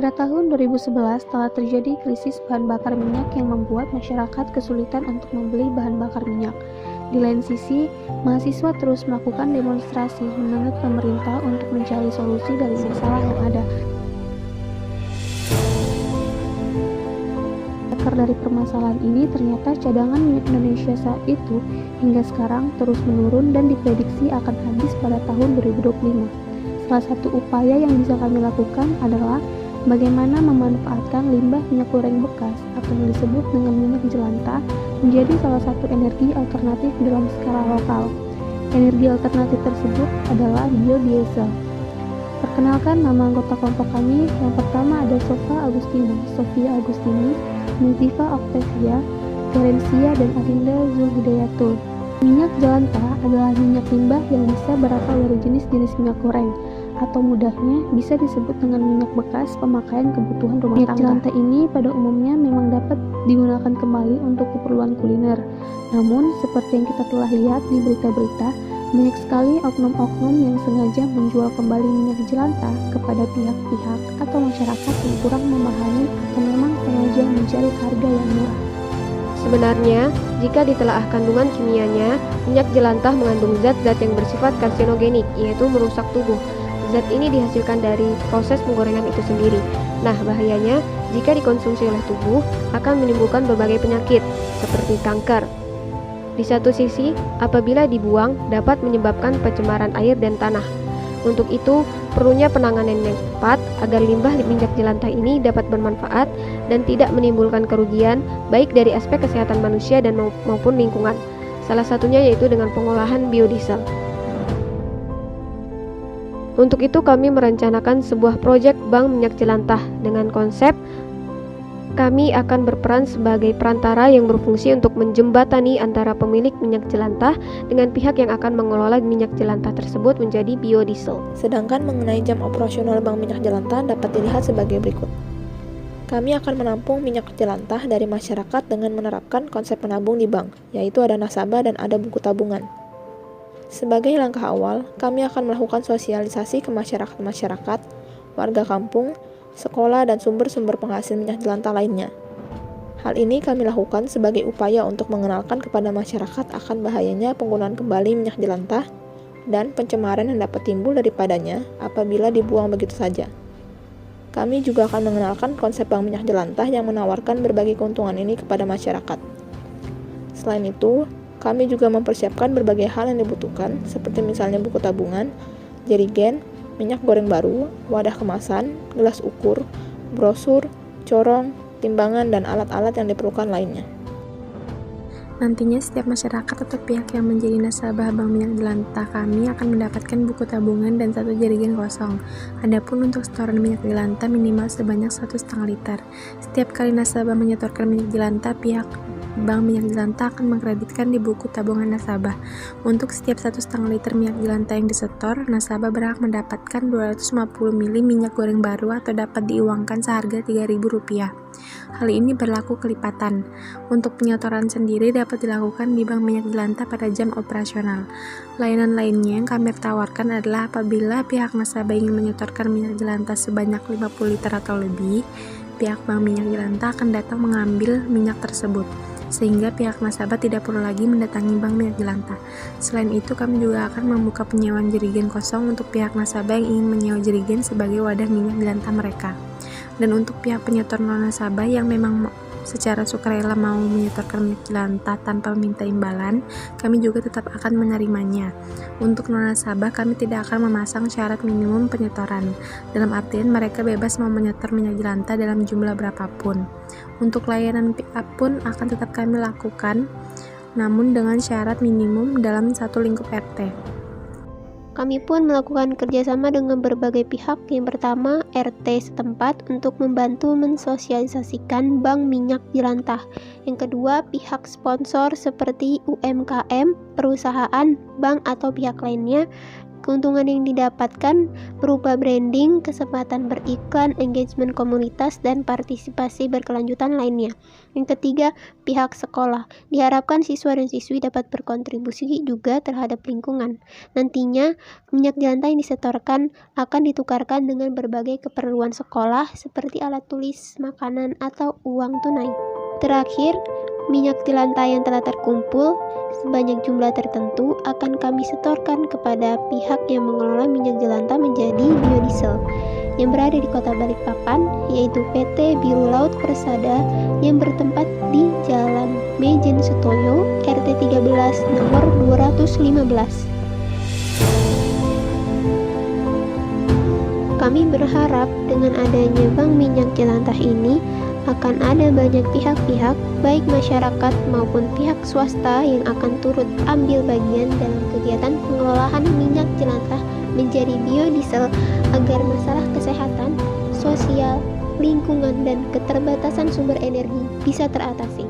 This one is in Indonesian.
Pada tahun 2011 telah terjadi krisis bahan bakar minyak yang membuat masyarakat kesulitan untuk membeli bahan bakar minyak. Di lain sisi, mahasiswa terus melakukan demonstrasi menuntut pemerintah untuk mencari solusi dari masalah yang ada. Akar dari permasalahan ini ternyata cadangan minyak Indonesia saat itu hingga sekarang terus menurun dan diprediksi akan habis pada tahun 2025. Salah satu upaya yang bisa kami lakukan adalah bagaimana memanfaatkan limbah minyak goreng bekas atau yang disebut dengan minyak jelantah menjadi salah satu energi alternatif dalam skala lokal. Energi alternatif tersebut adalah biodiesel. Perkenalkan nama anggota kelompok kami. Yang pertama ada Sofia Agustini, Muzifa Octavia, Gerencia, dan Arinda Zulhidayatul. Minyak jelantah adalah minyak limbah yang bisa berasal dari jenis-jenis minyak goreng, atau mudahnya bisa disebut dengan minyak bekas pemakaian kebutuhan rumah tangga. Minyak jelantah ini pada umumnya memang dapat digunakan kembali untuk keperluan kuliner. Namun, seperti yang kita telah lihat di berita-berita, banyak sekali oknum-oknum yang sengaja menjual kembali minyak jelantah kepada pihak-pihak atau masyarakat yang kurang memahami atau memang sengaja mencari harga yang murah. Sebenarnya, jika ditelaah kandungan kimianya, minyak jelantah mengandung zat-zat yang bersifat karsinogenik, yaitu merusak tubuh. Zat ini dihasilkan dari proses penggorengan itu sendiri. Nah, bahayanya jika dikonsumsi oleh tubuh akan menimbulkan berbagai penyakit seperti kanker. Di satu sisi, apabila dibuang dapat menyebabkan pencemaran air dan tanah. Untuk itu, perlunya penanganan yang tepat agar limbah minyak jelantah ini dapat bermanfaat dan tidak menimbulkan kerugian baik dari aspek kesehatan manusia dan maupun lingkungan. Salah satunya yaitu dengan pengolahan biodiesel. Untuk itu kami merencanakan sebuah proyek bank minyak jelantah dengan konsep kami akan berperan sebagai perantara yang berfungsi untuk menjembatani antara pemilik minyak jelantah dengan pihak yang akan mengelola minyak jelantah tersebut menjadi biodiesel. Sedangkan mengenai jam operasional bank minyak jelantah dapat dilihat sebagai berikut. Kami akan menampung minyak jelantah dari masyarakat dengan menerapkan konsep menabung di bank, yaitu ada nasabah dan ada buku tabungan. Sebagai langkah awal, kami akan melakukan sosialisasi ke masyarakat, warga kampung, sekolah, dan sumber-sumber penghasil minyak jelantah lainnya. Hal ini kami lakukan sebagai upaya untuk mengenalkan kepada masyarakat akan bahayanya penggunaan kembali minyak jelantah dan pencemaran yang dapat timbul daripadanya apabila dibuang begitu saja. Kami juga akan mengenalkan konsep bank minyak jelantah yang menawarkan berbagai keuntungan ini kepada masyarakat. Selain itu, kami juga mempersiapkan berbagai hal yang dibutuhkan seperti misalnya buku tabungan, jerigen, minyak goreng baru, wadah kemasan, gelas ukur, brosur, corong, timbangan, dan alat-alat yang diperlukan lainnya. Nantinya setiap masyarakat atau pihak yang menjadi nasabah bank minyak jelantah kami akan mendapatkan buku tabungan dan 1 jerigen kosong. Adapun untuk setoran minyak jelantah minimal sebanyak 1,5 liter. Setiap kali nasabah menyetorkan minyak jelantah, pihak bank minyak jelantah akan mengkreditkan di buku tabungan nasabah. Untuk setiap 1,5 liter minyak jelantah yang disetor, nasabah berhak mendapatkan 250 ml minyak goreng baru atau dapat diuangkan seharga Rp3.000. Hal ini berlaku kelipatan. Untuk penyetoran sendiri dapat dilakukan di bank minyak jelantah pada jam operasional. Layanan lainnya yang kami tawarkan adalah apabila pihak nasabah ingin menyetorkan minyak jelantah sebanyak 50 liter atau lebih, pihak bank minyak jelantah akan datang mengambil minyak tersebut, sehingga pihak nasabah tidak perlu lagi mendatangi bank minyak jelantah. Selain itu, kami juga akan membuka penyewaan jerigen kosong untuk pihak nasabah yang ingin menyewa jerigen sebagai wadah minyak jelantah mereka. Dan untuk pihak penyetor non-nasabah yang memang secara sukarela mau menyetorkan minyak jelantah tanpa meminta imbalan, kami juga tetap akan menerimanya. Untuk non-nasabah, kami tidak akan memasang syarat minimum penyetoran. Dalam artian mereka bebas mau menyetor minyak jelantah dalam jumlah berapapun. Untuk layanan pick up pun akan tetap kami lakukan, namun dengan syarat minimum dalam satu lingkup RT. Kami pun melakukan kerjasama dengan berbagai pihak. Yang pertama, RT setempat untuk membantu mensosialisasikan bank minyak jelantah. Yang kedua, pihak sponsor seperti UMKM, perusahaan, bank, atau pihak lainnya. Keuntungan yang didapatkan berupa branding, kesempatan beriklan, engagement komunitas, dan partisipasi berkelanjutan lainnya. Yang ketiga, pihak sekolah. Diharapkan siswa dan siswi dapat berkontribusi juga terhadap lingkungan. Nantinya, minyak jelantah yang disetorkan akan ditukarkan dengan berbagai keperluan sekolah seperti alat tulis, makanan, atau uang tunai. Terakhir, minyak jelantah yang telah terkumpul sebanyak jumlah tertentu akan kami setorkan kepada pihak yang mengelola minyak jelantah menjadi biodiesel yang berada di Kota Balikpapan, yaitu PT Biru Laut Persada yang bertempat di Jalan Mejen Sutoyo, RT 13 nomor 215. Kami berharap dengan adanya bank minyak jelantah ini akan ada banyak pihak-pihak, baik masyarakat maupun pihak swasta yang akan turut ambil bagian dalam kegiatan pengelolaan minyak jelantah menjadi biodiesel agar masalah kesehatan, sosial, lingkungan, dan keterbatasan sumber energi bisa teratasi.